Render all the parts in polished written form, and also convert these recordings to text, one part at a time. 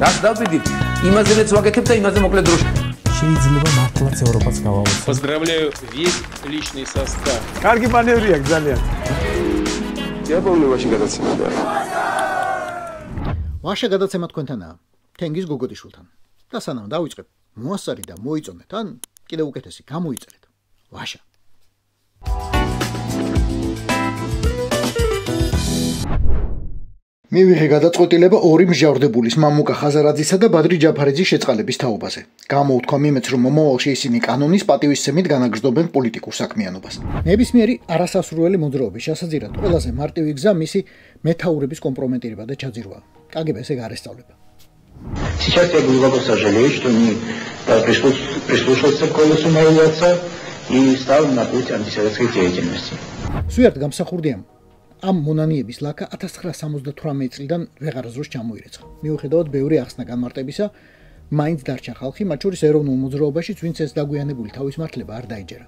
რას დავბედით? იმაზეც ვაკეთებ და იმაზე მოკლედ დროში. შეიძლება მართლაც ევროპაც გავავოთ. Поздравляю весь личный состав. კარგი მანევრია ძალიან. დიაბოლოვაში გადაცემაა. ვაშა გადაცემა თქვენთანაა. თენგიზ გოგოდიშვილთან. და სანამ დავიწყებ, მოასწარი და მოიწონეთ, ან კიდევ უკეთესი, გამოიწერეთ. ვაშა. მივიღე გადაწყვეტილება ორი მსჯავრდებულის მამუკა ხაზარაძისა და ბადრი ჯაფარიძის შეწყალების თაობაზე. გამოვთქვა მიმეც, რომ მომავალში ისინი კანონის პატივისცემით განაგრძობენ პოლიტიკურ საქმიანობას. ნებისმიერი არასასურველი მოძრაობის შესაძირად ყველაზე მარტივი გზა მისი მეთაურების კომპრომენტირება და ჩაძირვა. კგბ-ს ეგ არ ესწავლება. Сейчас я глубоко сожалею, что не прислушался к голосу моего отца и стал на путь антисоветской деятельности. სვიართ გამსახურდია ამ მონანიების ლაკა 1978 წლიდან ვეღარასდროს ჩამოირეცხა. მიუხედავად ბევრი ახსნა განმარტებისა, მაინც დარჩა ხალხი, მათ შორის ეროვნულ მოძრაობაშიც, ვინც ეს დაგვიანებული თავისმართლება არ დაიჯერა.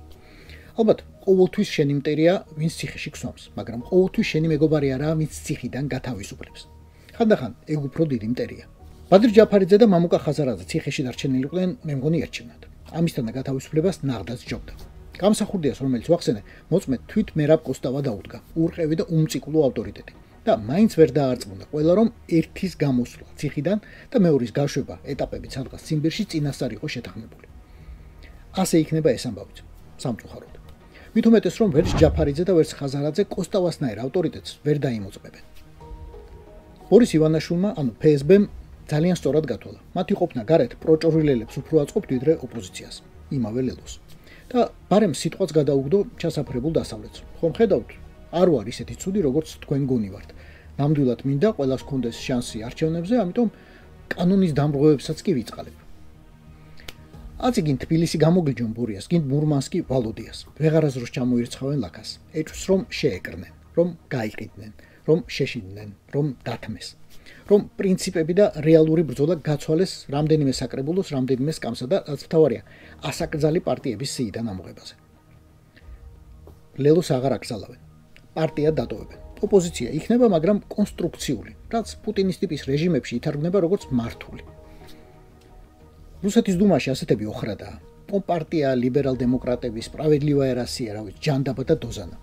ალბათ, ყოველთვის შენი მტერია, ვინც ციხეში ქსვამს, მაგრამ ყოველთვის შენი მეგობარი არაა, ვინც ციხიდან გათავისუფლებს. ხანდახან ეგ უფრო დიდი მტერია. ბადრი ჯაფარიძე და მამუკა ხაზარაძე ციხეში დარჩენილიყვნენ, მე მგონი ერჩევნათ. ამისთან გათავისუფლებას ნაღდაც ჯობდა. გამსახურდიას, რომელიც ვახსენე, მოწმე თვით მერაბ კოსტავა დაუდგა, ურყევი და უმწიკვლო ავტორიტეტი. და მაინც ვერ დაარწმუნდა ყველა, რომ ერთის გამოსვლა ციხიდან და მეორის გაშვება ეტაპებით სადღაც ციმბირში წინასწარ იყო შეთანხმებული. ასე იქნება ეს ამბავიც, სამწუხაროდ. მით უმეტეს, რომ ვერც ჯაფარიძე და ვერც ხაზარაძე კოსტავასნაირ ავტორიტეტს ვერ დაიმოწმებენ. ბორის ივანაშვილმა, ანუ ფსბ-მ ძალიან სწორად გათვალა. მათი ყოფნა გარეთ პროჭორილელებს უფრო აწყობთ ვიდრე ოპოზიციას, იმავე ლელოს. და ბარემ სიტყვაც გადაუგდო ჩასაფრებულ დასავლეთს. ხომ ხედავთ, არ ვარ ისეთი ცუდი, როგორც თქვენ გონივართ. ნამდვილად მინდა ყველას კონდეს შანსი არჩევნებზე, ამიტომ კანონის დამრღვევებსაც კი ვიწყალებ. აცი გინ თბილისი გამოგიჯონ ბურიას, გინ მურმანსკი ვალოდიას. ვეღარასდროს ჩამოირცხავენ ლაკას. ეჭვს რომ შეეკრნენ, რომ გაიყიდნენ, რომ შეშინდნენ, რომ დათმეს. რომ პრინციპები და რეალური ბრძოლა გაცვალეს რამდენიმე საკრებულოს, რამდენიმე სკამსა და რაც მთავარია, ასაკრძალი პარტიების სიიდან ამოღებაზე. ლელოს აღარ აკრძალავენ. პარტია დატოვებენ. ოპოზიცია იქნება, მაგრამ კონსტრუქციული, რაც პუტინის ტიპის რეჟიმებში ითარგმნება როგორც მართული. რუსეთის დუმაში ასეთები ოხრადაა. კომპარტია, ლიბერალ-დემოკრატები, სპრავედლივая Россия, რავი, ჯანდაბა და დოზანა.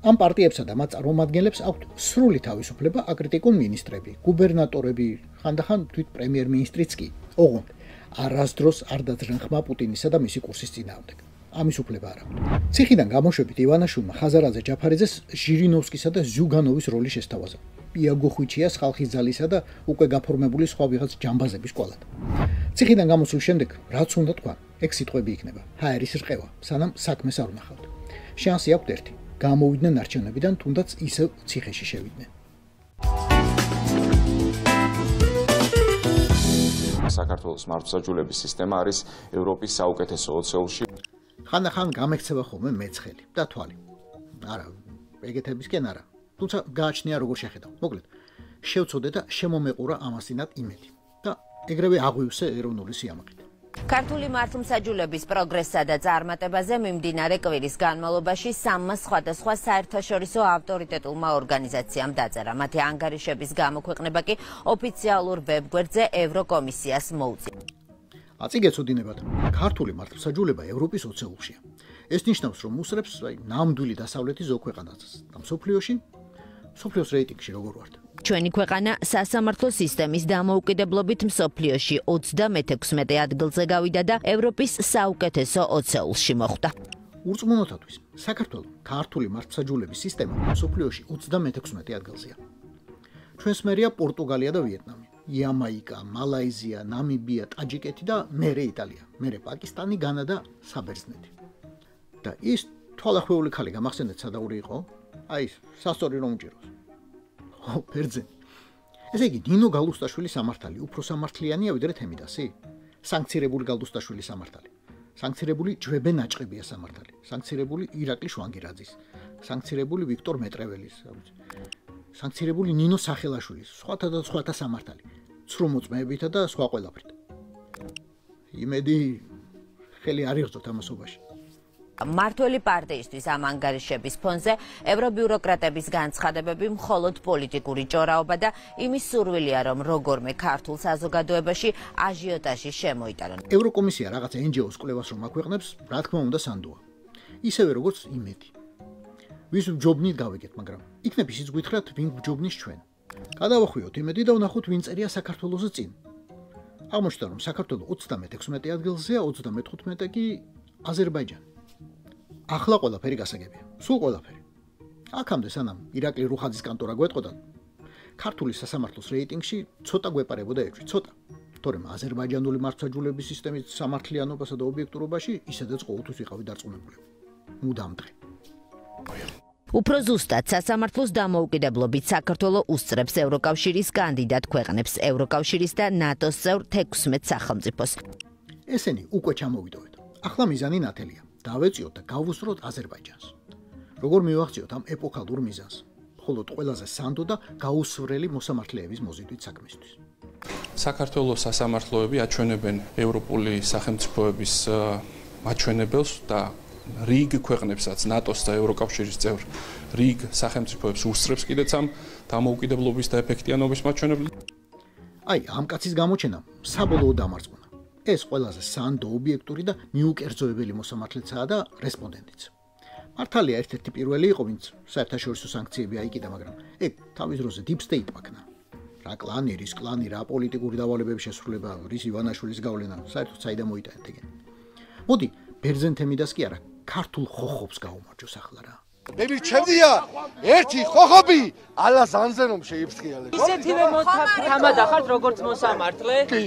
ამ პარტიებსა და მათ წარმომადგენლებს აქვთ სრული თავისუფლება აკრიტიკონ მინისტრები, გუბერნატორები, ხანდახან თვით პრემიერ-მინისტრიც კი. ოღონდ არასდროს არ დაძრენ ხმა პუტინისა და მისი კურსის წინააღმდეგ. ამის უფლება არ აქვთ. ციხიდან გამოშვებით ივანაშვილმა ხაზარაძე ჯაფარიძეს ჟირინოვსკისა და ზიუგანოვის როლი შესთავაზა. პიაგოხვიჩიას ხალხის ძალისა და უკვე გაფორმებული სხვა ვიღაც ჯამბაზების კვალად. ციხიდან გამოსვლის შემდეგ რაც უნდა თქვა, ეგ სიტყვები იქნება. ჰაერის რყევა, სანამ საქმეს არ უნახავთ. შანსი აქვთ ერთი. გამოვიდნენ არჩევნებიდან, თუნდაც ისევ ციხეში შევიდნენ. საქართველოს მართლმსაჯულების სისტემა არის ევროპის საუკეთესო 20-ში. ხანდახან გამექცევა ხოლმე მეცხელი და თვალი. არა, ეგეთებისკენ არა. თუმცა გააჩნია როგორ შეხედავ. მოკლედ, შევწოდე და შემომეყურა ამასინად იმედი და ეგრევე აღვივსე ეროვნული სიამაყით. ქართული მართლმსაჯულების პროგრესსა და წარმატებაზე მიმდინარე კვირის განმავლობაში 3 სხვადასხვა საერთაშორისო ავტორიტეტულმა ორგანიზაციამ დაწერა. მათი ანგარიშების გამოქვეყნება კი ოფიციალურ ვებგვერდზე ევროკომისიას მოუწია. აწი გეცოდინებათ, ქართული მართლმსაჯულება ევროპის 20-ში. ეს ნიშნავს, რომ უსრებს ნამდვილი დასავლეთის ზოგ ქვეყანას და მსოფლიოს რეიტინგში როგორ ვართ. ჩვენი ქვეყანა სასამართლო სისტემის დამოუკიდებლობით მსოფლიოში 36 ადგილზე გავიდა და ევროპის საუკეთესო 20-ში მოხვდა. ურწმუნოთათვის, საქართველოს ქართული მართლმსაჯულების სისტემა მსოფლიოში 36 ადგილზეა. ჩვენს მერია პორტუგალია და ვიეტნამი, იამაიკა, მალაიზია, ნამიბია, ტაჯიკეთი და მერე იტალია, მერე პაკისტანი, განა და საბერძნეთი. და ის თვალახვეული ქალი გამახსენეთ სადაური იყო? აი, სასწორი რომ უჭიროს. ხო, ბერძენი. ესე იგი, ნინო გალუსტაშვილი სამართალი უფრო სამართლიანია ვიდრე თემიდასი? სანქცირებული გალუსტაშვილი სამართალი. სანქცირებული ჯვებე ნაჭყებია სამართალი. სანქცირებული ირაკლი შვანგირაძის. სანქცირებული ვიქტორ მეტრეველის. სანქცირებული ნინო სახელაშვილის. სხვათა სამართალი. ცრუ მოწმეებითა და სხვა ყველაფრით. იმედი ხელი არ იღწოთ ამასობაში. მართველი პარტიისთვის ამ ანგარიშების ფონზე ევრობიუროკრატების განცხადებები მხოლოდ პოლიტიკური ჭორაობა და იმის სურვილია, რომ როგორმე ქართულ საზოგადოებაში აჟიოტაჟი შემოიტანონ. ევროკომისია რაღაცა NGO-ს კვლევას რომ აქვეყნებს, რა თქმა უნდა სანდოა. ისევე როგორც იმედი. ვის ბჯობნით გავიგეთ, მაგრამ იქნებ ისიც გითხრათ, ვინ ბჯობნის ჩვენ. გადავახვიოთ იმედი და ვნახოთ, ვინ წერია საქართველოს წინ. აღმოჩნდა, რომ საქართველოს 36 ადგილზეა, 35 კი აზერბაიჯანი. ახლა ყველაფერი გასაგებია. სულ ყველაფერი. აქამდე სანამ ირაკლი რუხაძის კანტორა გვეტყოდა, ქართული სასამართლოს რეიტინგში ცოტა გვეპარებოდა ეჭვი, ცოტა. თორემ აზერბაიჯანული მართლმსაჯულების სისტემის სამართლიანობასა და ობიექტურობაში ისედაც ყოველთვის ვიყავი დარწმუნებული. მუდამ დღე. უფრო ზუსტად სასამართლოს დამოუკიდებლობით საქართველოს უსწრებს ევროკავშირის კანდიდატ ქვეყნებს, ევროკავშირის და ნატოს წევრ 16 სახელმწიფოს. ესენი უკვე ჩამოვიდოვეთ. ახლა მიზანი ნათელია. დავეწიოთ და გავუსწროთ აზერბაიჯანს. როგორ მივახციოთ ამ ეპოქალურ მიზანს? მხოლოდ ყველაზე სანდო და გაუსწრელი მოსამართლეების მოზიდვით საქმისთვის. საქართველოს სასამართლოები აჩვენებენ ევროპული სახელმწიფოების მაჩვენებელს და რიგ ქვეყნებსაც, ნატოს და ევროკავშირის წევრ რიგ სახელმწიფოებს უსწრებს კიდეც ამ დამოუკიდებლობის და ეფექტიანობის მაჩვენებლებს. აი, ამ კაცის გამოჩენა საბოლოო დამარცხება. ეს ყველაზე სანდო, ობიექტური და მიუკერძოებელი მოსამართლეცაა და რესპონდენტიც. მართალია ერთ-ერთი პირველი იყო, ვინც საერთაშორისო სანქციები აიკიდა, მაგრამ ეგ თავის დროზე deep state მაქნა. რა კლანი, რის კლანი, რა პოლიტიკური დავალებების შესრულება, რის ივანაშვილის გავლენა, საერთოდ საიდან მოიტანეთ ეგენ. მოდი, ბერძენთემიდას კი არა, ქართულ ხოხობს გაუმარჯოს ახლა რა. მე მირჩევდია ერთი ხოხობი ალა ზანზე რომ შეიფრთხიალე. ისეთივე თამადა ხართ როგორც მოსამართლე? კი.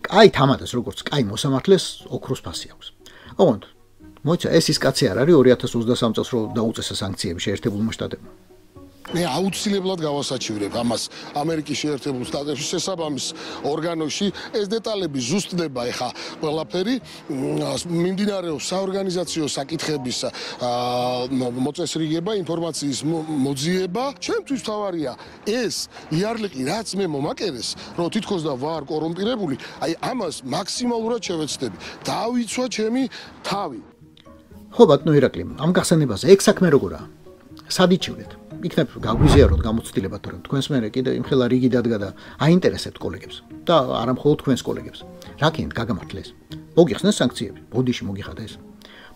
კაი თამადას როგორც კაი მოსამართლეს ოქროს ფასი აქვს. ოღონდ მოიცა ეს ის კაცი არ არის 2023 წელს რო დაუწესა სანქციები შეერთებულმა შტატებმა. მე აუცილებლად გავასაჩივრებ ამას ამერიკის შეერთებულ შტატებში შესაბამის ორგანოში ეს დეტალები ზუსტდება ეხა ყველაფერი მიმდინარეობს საორგანიზაციო საკითხების მოწესრიგება ინფორმაციის მოძიება ჩემთვის თავარია ეს იარლიყი რაც მე მომაკერეს რომ თითქოს და ვარ კორუმპირებული აი ამას მაქსიმალურად შევეცდები დავიცვა ჩემი თავი ხო ბატონო ირაკლი ამ გახსენებაზე ეგ საქმე როგორაა სადიჩივრეთ იქნებ გაგვიზიაროთ გამოცდილება თორემ თქვენს მერე კიდე იმხელა რიგი დადგა და აინტერესებთ კოლეგებს და არა მხოლოდ თქვენს კოლეგებს რა კიდე გაგამართლეს მოგიხსნეს სანქციები ბოდიში მოგიხადა ეს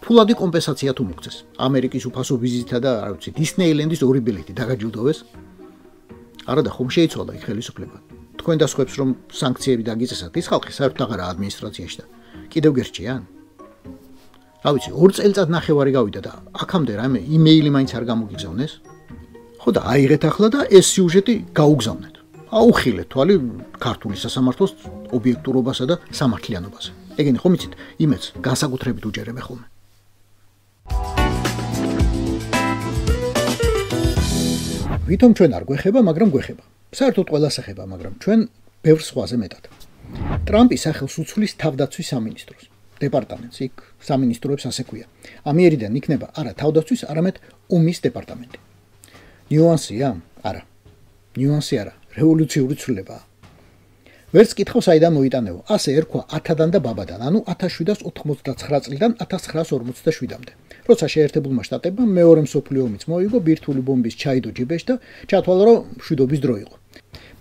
ფულადი კომპენსაცია თუ მოგწეს ამერიკის უფასო ვიზითა და რა ვიცი დისნეილენდის ორი ბილეთი დაგაჯილდოვეს არა და ხომ შეიცვალა იქ ხელისუფლება თქვენ დასხვებს რომ სანქციები დაგიწესათ ის ხალხი საერთოდ აღარა ადმინისტრაციაში და კიდევ გერჩიან რა ვიცი 2 წელიწად ნახევარი გავიდა და აქამდე რამე იმეილი მაინც არ გამოგიგზავნეს ხო და აიღეთ ახლა და ეს სიუჟეტი გაუგზავნეთ. აუხილეთ თვალი ქართული სასამართლოს ობიექტურობასა და სამართლიანობაზე. ეგენი ხომ იცით, იმეც განსაკუთრებით უჯერებენ ხოლმე. ვითომ ჩვენ არ გვეხება, მაგრამ გვეხება. საერთოდ ყველას ეხება, მაგრამ ჩვენ ბევრ სხვაზე მეტად. ტრამპი სახელს უცვლის თავდაცვის სამინისტროს. დეპარტამენტს იქ სამინისტროებს ასე ქვია. ამიერიდან იქნება არა თავდაცვის, არამედ ომის დეპარტამენტი. ნიუანსია? არა. ნიუანსი არა, რევოლუციური ცვლილებაა. ვერც კითხავს აიდან მოიტანეო, ასე ერქვა 10-დან და ბაბადან, ანუ 1789 წლიდან 1947-მდე. როცა შეერთებულმა შტატებმა მეორე მსოფლიო ომიც მოიგო, ბირთვული ბომბის ჩაიდო ჯიბეში და ჩათვალა, რომ მშვიდობის დრო იყო.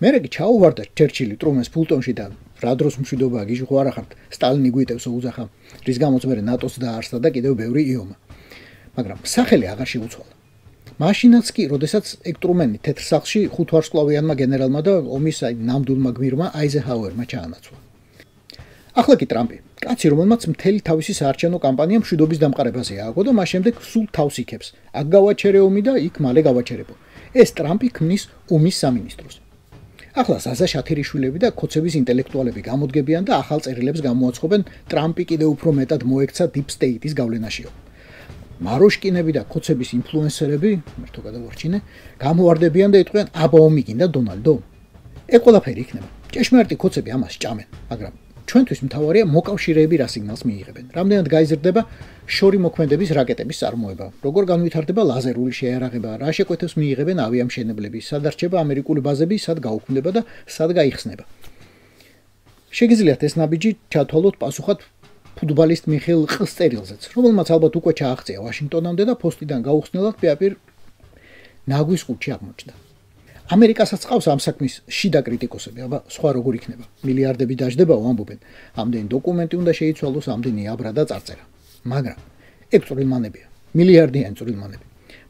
მერე კი ჩაუვარდა ჩერჩილი ტრუმენს ფულტონში და რა დროს მშვიდობაა გიჟი ხო არა ხართ, სტალინი გვიტევს უძახა, რის გამოც მერე ნატოს დაარსდა და კიდევ ბევრი იომა. მაგრამ სახელი აღარ შეუცვალა. მაშინაც კი, როდესაც ეკტრუმენი თეთრ სახლში 5 ვარსკვლავიანმა გენერალმა და ომის ნამდვილმა გმირმა აიზენჰაუერმა ჩაანაცვლა. ახლა კი ტრამპი, კაცი რომელმაც მთელი თავისი საარჩევნო კამპანია მშვიდობის დამყარებაზე ააგო და მას შემდეგ სულ თავს იქებს. აქ გავაჩერე ომი და იქ მალე გავაჩერებო. ეს ტრამპი ქმნის ომის სამინისტროს. ახლა ზაზა შათერიშვილები და ქოცების ინტელექტუალები გამოდგებიან და ახალ წერილებს გამოაცხობენ ტრამპი კიდევ უფრო მეტად მოექცა deep state-ის გავლენაშიო. მაროშკინები და ქოცების ინფლუენსერები, მერტო გადავარჩინე, გამოვარდებიან და იტყვიან, აბა ომი გინდა დონალდო. ეგ ყველაფერი იქნება. ჭეშმარიტი ქოცები ამას ჭამენ, მაგრამ ჩვენთვის მთავარია მოკავშირეები რა სიგნალს მიიღებენ. რამდენად გაიზრდება შორი მოქმედების რაკეტების წარმოება, როგორ განვითარდება ლაზერული შეიარაღება, რა შეკვეთებს მიიღებენ ავიამშენებლები, სად რჩება ამერიკული ბაზები, სად გაუქმდება და სად გაიხსნება. შეგიძლიათ ეს ნაბიჯი ჩათვალოთ პასუხად ფუტბოლისტ მიხეილ ყსტერილზეც, რომელმაც ალბათ უკვე ჩააღწია ვაშინგტონამდე და პოსტიდან გაუხსნელად პეაპირ ნაგვის ყუთში აღმოჩნდა. ამერიკასაც ყავს ამ საქმის შიდა კრიტიკოსები, აბა სხვა როგორ იქნება? მილიარდები დაждდებაო ამბობენ. ამდენი დოკუმენტი უნდა შეიცვალოს, ამდენი აბრა და წარწერა. მაგრამ ეგ წვრილმანებია, მილიარდიანი წვრილმანები.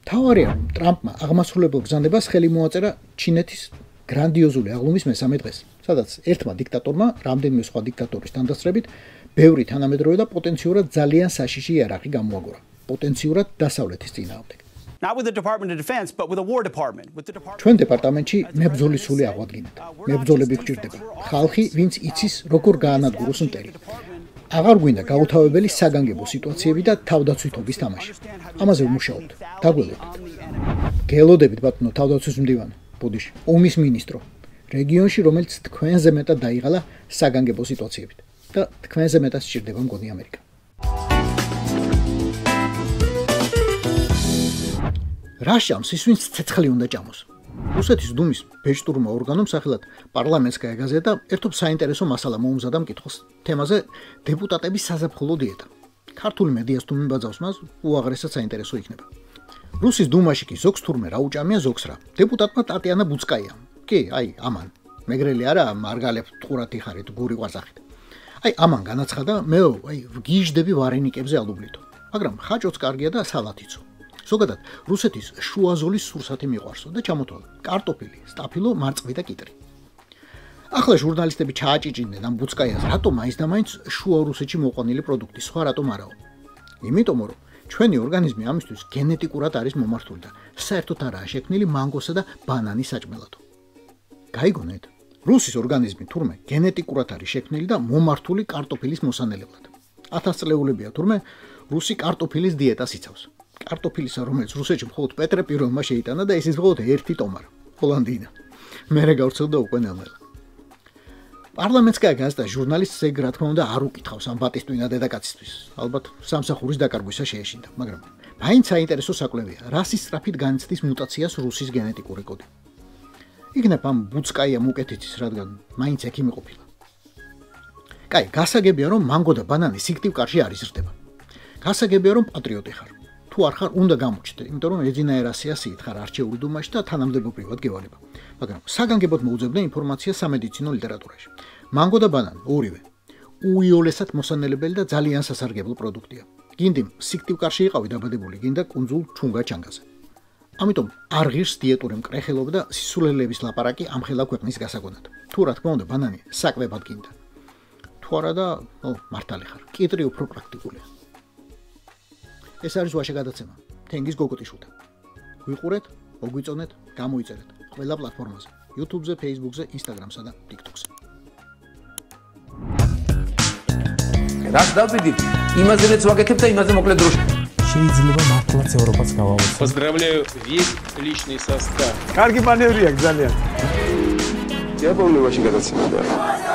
თავარია, რომ ტრამპმა აღმასრულებელ ბრძანდებას ხელი მოაწერა ჩინეთის გრანდიოზული აღლუმის მესამე დღეს, სადაც ერთმა დიქტატორმა, რამდენიმე სხვა დიქტატორის თანდასწრებით, ბევრი თანამედროვე და პოტენციურად ძალიან საშიში იარაღი გამოაგორა. პოტენციურად დასავლეთის წინააღმდეგ. Not with the Department of Defense, but with a War Department. ჩვენ დეპარტამენტში მებრძოლის სული აღვადგინეთ. მებრძოლები გვჭირდება. ხალხი, ვინც იცის, როგორ გაანადგუროს მტერი. აღარ გვინდა გაუთავებელი საგანგებო სიტუაციები და თავდაცვითობის თამაში. ამაზე ვმუშაობთ. დაგველოდეთ. გელოდებით ბატონო თავდაცვის მდივანი, ბუდიში, ომის მინისტრო. რეგიონში, რომელიც თქვენზე მეტად დაიღალა საგანგებო სიტუაციებით და თქვენზე მეტად სჭირდება მგონი ამერიკა. რაშამს ის ვინც ცეცხლი უნდა ჭამოს. რუსეთის დუმის ბეჭდურმა ორგანომ სახელად პარლამენტსკაია გაზეტა ერთობ საინტერესო მასალა მოუმზადა მკითხველს თემაზე დეპუტატების საზაფხულო დიეტა. ქართული მედიას თუ მიბაძავს მას, უაღრესად საინტერესო იქნება. რუსის დუმაში კი ზოგს თურმე რა უჭამია, ზოგს რა. დეპუტატმა ტატიანა ბუცკაია. კი, აი, ამან. მეგრელი არა, მარგალებ ტყურად იხარით, გური ყვაზახით. აი, ამან განაცხადა, მე, აი, ვგიჟდები ვარენიკებზე ალუბლითო. მაგრამ ხაჭოც კარგია და სალათიცო. ზოგადად, რუსეთის შუაზოლის სურსათი მიყვარსო და ჩამოთვალა კარტოფილი, სტაფილო, მარწყვი და კიტრი. ახლა ჟურნალისტები ჩააჭიჭინდნენ ამ ბუცკაიას, რატომ მაინც და მაინც შუა რუსეთში მოყვანილი პროდუქტი, სხვა რატომ არაო? იმიტომ რომ ჩვენი ორგანიზმი ამისთვის გენეტიკურად არის მომართული და საერთოდ არაა შექმნილი მანგოსა და ბანანის საჭმელად. გაიგონეთ? რუსის ორგანიზმი თურმე გენეტიკურად არის შექმნილი და მომართული კარტოფილის მოსანელებლად. 1000 წლეულებია თურმე რუსი კარტოფილის დიეტას იცავს. კარტოფილისა, რომელიც რუსეთში მხოლოდ პეტრე პირველმა შეიტანა და ისიც მხოლოდ ერთი ტომარა, ჰოლანდინა. მერე გავრცელდა უკვე ნელ-ნელა. პარლამენტსკაია გაზეტა ჟურნალისტს ეგ რა თქმა უნდა არ უკითხავს ამ ბატისტვინა დედაკაცისთვის. ალბათ სამსახურის დაკარგვისა შეეშინდა, მაგრამ მაინც საინტერესო საკვლევია, რასის სწრაფით განიცდის მუტაციას რუსის გენეტიკური კოდი. იქნებ ამ ბუცკაია მუკეთიცის, რადგან მაინც ექიმი ყოფილა. კაი, გასაგებია რომ მანგო და ბანანი სიკვდილ კარში არ იზრდება. გასაგებია რომ პატრიოტი ხარ. თუ არ ხარ, უნდა გამოჩნდე, იმიტომ რომ ეძინაერასია სიით ხარ არჩეული დუმაში და თანამდებობრივად გევალება. მაგრამ საგანგებოდ მოუძებნე ინფორმაცია სამედიცინო ლიტერატურაში. მანგო და ბანანი ორივე უიოლესად მოსანელებელი და ძალიან სასარგებლო პროდუქტია. გინდი სიკვდილკარში იყავი დაბადებული, გინდა კუნძულ ჩუნგა-ჩანგაზე. ამიტომ არ ღირს დიეტური მკრეხელობა და სისულელების ლაპარაკი ამხელა ქვეყნის გასაგონად. თუ რა თქმა უნდა ბანანი საკვებად გინდა. თუ არა და მართალი ხარ, კიტრი უფრო პრაქტიკულია. ეს არის ვაშე გადაცემა თენგიზ გოგოტიშვილთან. გვიყურეთ, მოგვიწონეთ, გამოიწერეთ ყველა პლატფორმაზე: YouTube-ზე, Facebook-ზე, Instagram-სა და TikTok-ზე. რაც დავდიდით, იმაზეც ვაკეთებ და იმაზე მოკლედ დროში. შეიძლება მართლაც ევროპას გავავოთ. Поздравляю весь личный состав. კარგი მანევრია ძალიან. Я помню, очень гадаться надо.